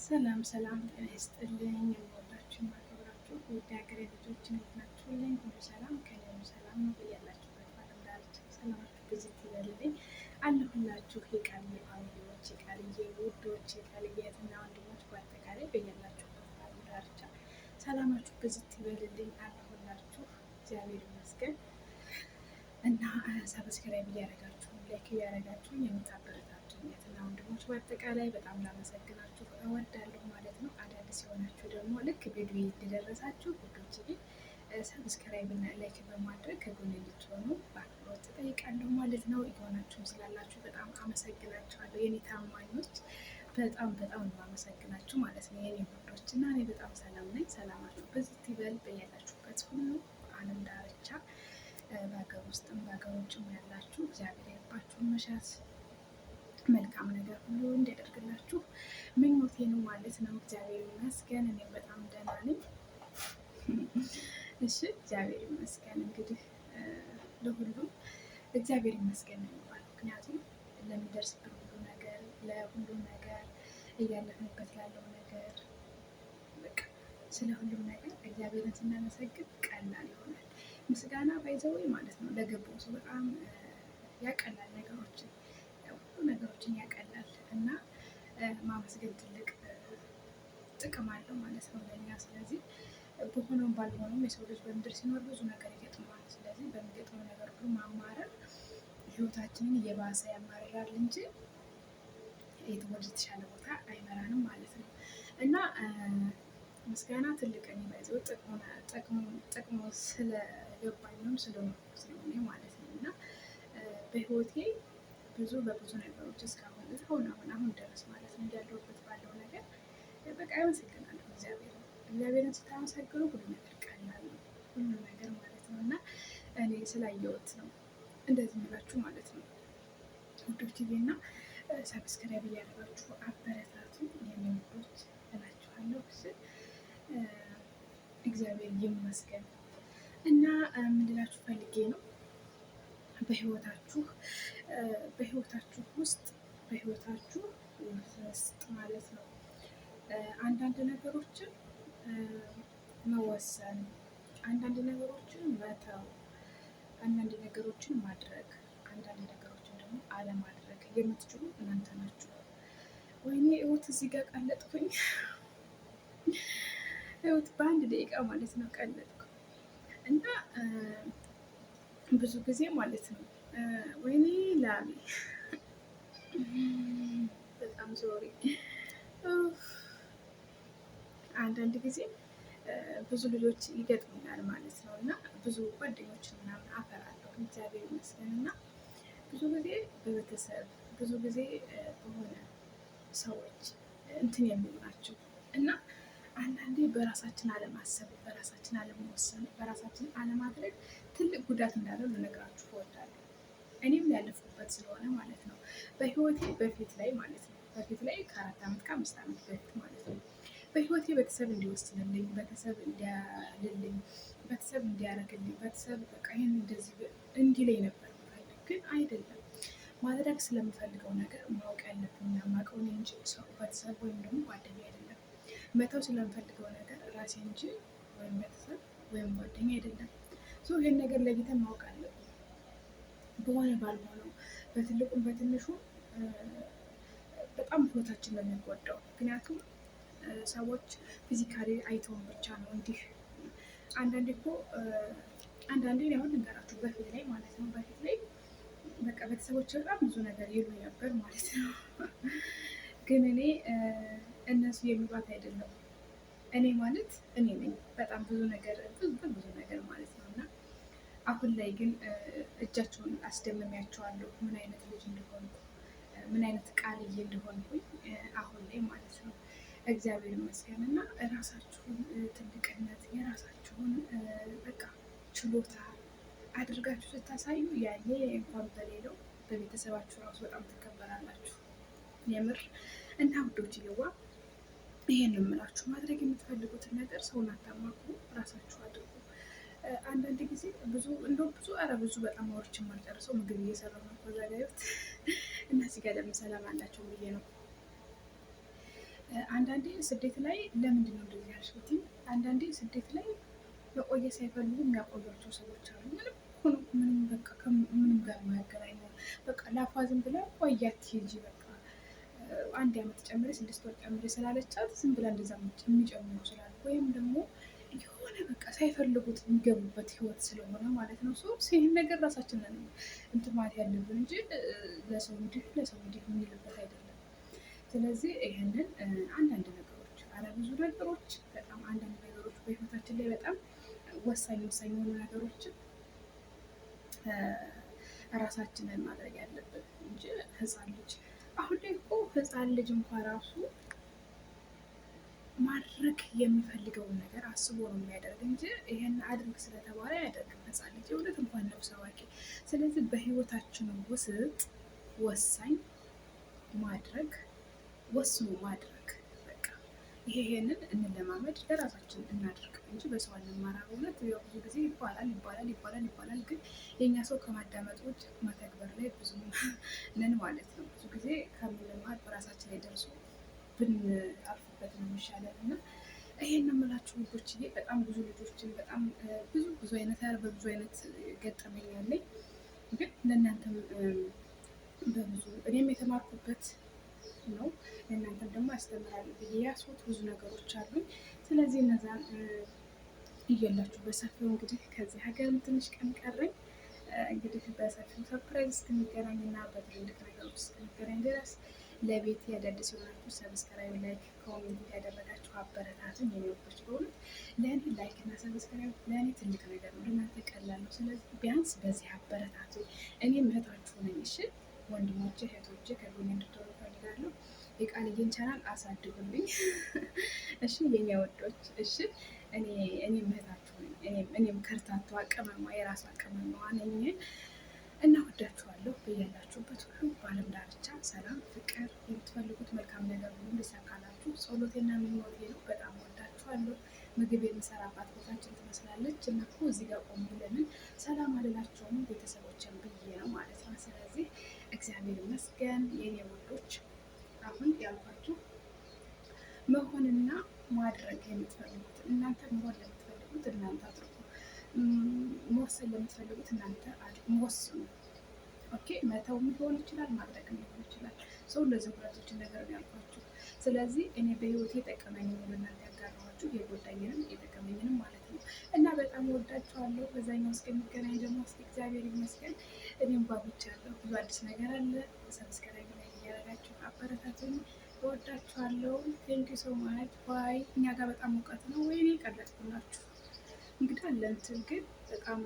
ሰላም ሰላም፣ ጤና ይስጥልኝ። የምወዳችሁ የማከብራችሁ ውድ ሀገሬ ልጆች እንዴት ናችሁልኝ? ሁሉ ሰላም ከእኔ ሁሉ ሰላም ነው። በያላችሁበት ባለም ዳርቻ ሰላማችሁ ብዝት ይበልልኝ። አለሁላችሁ የቃልዬ ፋሚሊዎች፣ የቃልዬ ውዶች፣ የቃልዬ እህትና ወንድሞች በአጠቃላይ በያላችሁበት ባለም ዳርቻ ሰላማችሁ ብዝት ይበልልኝ። አለሁላችሁ እግዚአብሔር ይመስገን እና ሰብስክራይብ እያደረጋችሁ ላይክ እያደረጋችሁ የምታበረታቱኝ እህትና ወንድሞች በአጠቃላይ በጣም ላመሰግናችሁ እወዳለሁ ማለት ነው። አዳዲስ የሆናችሁ ደግሞ ልክ ቪዲዮ እንደደረሳችሁ ውዶችዬ ሰብስክራይብ እና ላይክ በማድረግ ከጎን እንድትሆኑ በአክብሮት እጠይቃለሁ ማለት ነው። የሆናችሁም ስላላችሁ በጣም አመሰግናችኋለሁ የኔ ታማኞች፣ በጣም ነው አመሰግናችሁ ማለት ነው የኔ ውዶች እና እኔ በጣም ሰላም ነኝ። ሰላማችሁ በዚህ ይበል በያላችሁበት ሁሉ ዓለም ዳርቻ በሀገር ውስጥም በሀገር ውጭም ያላችሁ እግዚአብሔር የልባችሁን መሻት መልካም ነገር ሁሉ እንዲያደርግላችሁ ምኞቴ ነው ማለት ነው። እግዚአብሔር ይመስገን እኔ በጣም ደህና ነኝ። እሺ እግዚአብሔር ይመስገን። እንግዲህ ለሁሉም እግዚአብሔር ይመስገን ነው የሚባለው። ምክንያቱም ለሚደርስብን ሁሉ ነገር ለሁሉም ነገር እያለፍንበት ያለው ነገር በቃ ስለ ሁሉም ነገር እግዚአብሔርን ስናመሰግን ቀላል ይሆናል። ምስጋና ባይዘወይ ማለት ነው ለገባው ሰው በጣም ያቀላል ነገሮችን፣ ሁሉ ነገሮችን ያቀላል እና ማመስገን ትልቅ ጥቅም አለው ማለት ነው ለእኛ። ስለዚህ በሆነውም ባልሆነውም የሰው ልጅ በምድር ሲኖር ብዙ ነገር ይገጥመዋል። ስለዚህ በሚገጥመው ነገር ሁሉ ማማረር ህይወታችንን እየባሰ ያማርራል እንጂ የት ወደ ተሻለ ቦታ አይመራንም ማለት ነው እና ምስጋና ትልቅ የሚባይዘው ጥቅሙ ስለገባኝም ስለሆነ ማለት ነው እና በህይወቴ በብዙ ነገሮች እስካሁን አሁን ድረስ ማለት ነው ያለሁበት ባለው ነገር በቃ አመሰግናለሁ እግዚአብሔርን ስታመሰግኑ ሁሉ ነገር ቀላል ነው፣ ሁሉ ነገር ማለት ነው እና እኔ ስላየሁት ነው እንደዚህ የምላችሁ ማለት ነው ውዶችዬ። እና ሰብስክራይብ እያደረጋችሁ አበረታቱ የኔ ውዶች እላችኋለሁ። እግዚአብሔር ይመስገን እና ምንድላችሁ ፈልጌ ነው በህይወታችሁ ውስጥ ማለት ነው አንዳንድ ነገሮችን መወሰን፣ አንዳንድ ነገሮችን መተው፣ አንዳንድ ነገሮችን ማድረግ፣ አንዳንድ ነገሮችን ደግሞ አለማድረግ የምትችሉ እናንተ ናችሁ። ወይኔ እውት እዚህ ጋር ቀለጥኩኝ። እውት በአንድ ደቂቃ ማለት ነው ቀለጥኩ እና ብዙ ጊዜ ማለት ነው ወይኔ ላሜ በጣም ሶሪ። አንዳንድ ጊዜ ብዙ ልጆች ይገጥሙኛል ማለት ነው እና ብዙ ጓደኞችን ምናምን አፈራለሁ እግዚአብሔር ይመስገን እና ብዙ ጊዜ በቤተሰብ ብዙ ጊዜ በሆነ ሰዎች እንትን የሚሉ ናቸው እና አንዳንዴ በራሳችን አለማሰብ፣ በራሳችን አለመወሰን፣ በራሳችን አለማድረግ ትልቅ ጉዳት እንዳለው ልነግራችሁ እወዳለሁ። እኔም ያለፍኩበት ስለሆነ ማለት ነው በህይወቴ በፊት ላይ ከ4 ዓመት ከ5 ዓመት በፊት ማለት ነው በህይወቴ ቤተሰብ እንዲወስንልኝ፣ ቤተሰብ እንዲያልልኝ፣ ቤተሰብ እንዲያደርግልኝ፣ ቤተሰብ በቃ ይህን እንደዚህ እንዲለኝ ነበር የምፈልግ። ግን አይደለም ማድረግ ስለምፈልገው ነገር ማወቅ ያለብኝ ማውቀው እኔ እንጂ ሰው ቤተሰብ ወይም ደግሞ ጓደኛ አይደለም። መተው ስለምፈልገው ነገር ራሴ እንጂ ወይም ቤተሰብ ወይም ጓደኛ አይደለም። ይህን ነገር ለይተን ማወቅ አለብን። በሆነ ባልሆነው በትልቁም በትንሹ በጣም ህይወታችን ነው የሚጎዳው። ምክንያቱም ሰዎች ፊዚካሊ አይተውን ብቻ ነው እንዲህ አንዳንዴ አሁን ልንገራችሁ በፊት ላይ ማለት ነው በፊት ላይ በቃ ቤተሰቦች በጣም ብዙ ነገር ይሉ ነበር ማለት ነው። ግን እኔ እነሱ የሚሏት አይደለም፣ እኔ ማለት እኔ ነኝ። በጣም ብዙ ነገር ማለት ነው እና አሁን ላይ ግን እጃቸውን አስደምሚያቸዋለሁ ምን አይነት ልጅ እንደሆንኩ፣ ምን አይነት ቃልዬ እንደሆንኩኝ አሁን ላይ ማለት ነው። እግዚአብሔር ይመስገን እና ራሳችሁን ትልቅነት የራሳችሁን በቃ ችሎታ አድርጋችሁ ስታሳዩ ያኔ እንኳን በሌለው በቤተሰባችሁ ራሱ በጣም ትከበራላችሁ የምር እና ውዶች ይዋ ይሄን የምላችሁ ማድረግ የምትፈልጉትን ነገር ሰውን አታማክሩ፣ ራሳችሁ አድርጉ። አንዳንድ ጊዜ ብዙ በጣም ወርች የማልጨርሰው ምግብ እየሰራሁ ነው ተዘጋጁት እና እዚህ ጋር ደግሞ ሰላም አላቸው ብዬ ነው። አንዳንዴ ስደት ላይ ለምንድን ነው እንደዚህ ያልሽት? አንዳንዴ ስደት ላይ መቆየት ሳይፈልጉ የሚያቆያቸው ሰዎች አሉ። ምንም በቃ ከምንም ጋር የማያገናኝ ነው። በቃ ላፏ ዝም ብላ ቆያት ሂጂ በቃ 1 ዓመት ጨምሬ 6 ወር ጨምሬ ስላለቻት ዝም ብላ እንደዛ የሚጨምሩ ስላሉ ወይም ደግሞ የሆነ በቃ ሳይፈልጉት የሚገቡበት ህይወት ስለሆነ ማለት ነው። ይህን ነገር ራሳችንን እንትን ማለት ያለብን እንጂ ለሰው እንዲህ የምንልበት አይደለም። ስለዚህ ይህንን አንዳንድ ነገሮች ብዙ ነገሮች በጣም አንዳንድ ነገሮች በህይወታችን ላይ በጣም ወሳኝ የሆኑ ነገሮችን ራሳችንን ማድረግ ያለብን እንጂ ህፃን ልጅ አሁን ላይ እኮ ህፃን ልጅ እንኳን ራሱ ማድረግ የሚፈልገውን ነገር አስቦ ነው የሚያደርግ እንጂ ይሄን አድርግ ስለተባለ አያደርግም ህፃን ልጅ የእውነት እንኳን ነፍስ አዋቂ። ስለዚህ በህይወታችን ውስጥ ወሳኝ ማድረግ ወስኖ ማድረግ በቃ ይሄንን እንለማመድ፣ ለራሳችን እናድርግ እንጂ በሰው አንማራ። እውነት ያው ብዙ ጊዜ ይባላል፣ ግን የእኛ ሰው ከማዳመጥ ውጭ መተግበር ላይ ብዙ ነን ማለት ነው። ብዙ ጊዜ ከምንማር በራሳችን ላይ ደርሶ ብናርፍበት ነው የሚሻለን እና ይሄን የምላችሁ ልጆችዬ በጣም ብዙ ልጆችን በጣም ብዙ አይነት በብዙ አይነት ገጠመኝ ያለኝ ግን ለእናንተም በብዙ እኔም የተማርኩበት ነው ለእናንተም ደግሞ ያስተምራል ብዬ ያስወት ብዙ ነገሮች አሉኝ። ስለዚህ እነዛን እየላችሁ በሰፊው እንግዲህ ከዚህ ሀገርም ትንሽ ቀን ቀረኝ። እንግዲህ በሰፊው ሰርፕራይዝ እስክንገናኝ እና በትልልቅ ነገሮች እስክንገናኝ ድረስ ለቤት አዳዲስ የሆናችሁ ሰብስክራይብ፣ ላይክ፣ ኮሜንት ያደረጋችሁ አበረታቱኝ። የሚወዶች በእውነት ለእኔ ላይክ እና ሰብስክራይብ ለእኔ ትልቅ ነገር ነው፣ ለእናንተ ቀላል ነው። ስለዚህ ቢያንስ በዚህ አበረታቱኝ። እኔም እህታችሁ ነኝ። እሺ ወንድሞቼ እህቶቼ ከጎኔ እንድትሆኑ እፈልጋለሁ። የቃልዬን ቻናል አሳድጉልኝ እሺ የኔ ወዶች። እሺ እኔም እህታችሁ ነኝ። እኔም ከርታቷ ቅመሟ የራሷ ቅመሟ ነኝ እና ወዳችኋለሁ። በያላችሁበት ሁሉ በዓለም ዳርቻ ሰላም፣ ፍቅር፣ የምትፈልጉት መልካም ነገር ሁሉ ሊሳካላችሁ ጸሎቴና ምኞቴ ነው። በጣም ወዳችኋለሁ። ምግብ የምሰራባት ቦታችን ትመስላለች እና እዚህ ጋር ቆሙ ለምን ሰላም አልላቸውም ቤተሰቦችን ብዬ ነው ማለት ነው። ስለዚህ እግዚአብሔር ይመስገን የኔ ወዶች። አሁን ያልኳችሁ መሆንና ማድረግ የምትፈልጉት እናንተ መሆን ለምትፈልጉት እናንተ አድርጉ። መወሰን ለምትፈልጉት እናንተ ወስኑ። ኦኬ መተው ሊሆን ይችላል፣ ማድረግ ሊሆን ይችላል። ሰው እንደዚህ ሁለቶችን ነገር ነው ያልኳችሁ። ስለዚህ እኔ በህይወቴ የጠቀመኝ ነው ለእናንተ ያጋራኋችሁ፣ የጎዳኝንም የጠቀመኝንም ማለት ነው። እና በጣም ወዳችኋለሁ። በዛኛው እስከሚገናኝ ደግሞ እስኪ እግዚአብሔር ይመስገን እኔም ጓጉቻለሁ። ብዙ አዲስ ነገር አለ። ሰብስክራይብ ላይ እያደረጋችሁ አበረታቱኝ። እወዳችኋለሁ። ቴንኪ ሶ ማች ባይ። እኛ ጋር በጣም ሙቀት ነው። ወይኔ ቀለጥኩላችሁ። እንግዲህ አለ እንትን ግን በጣም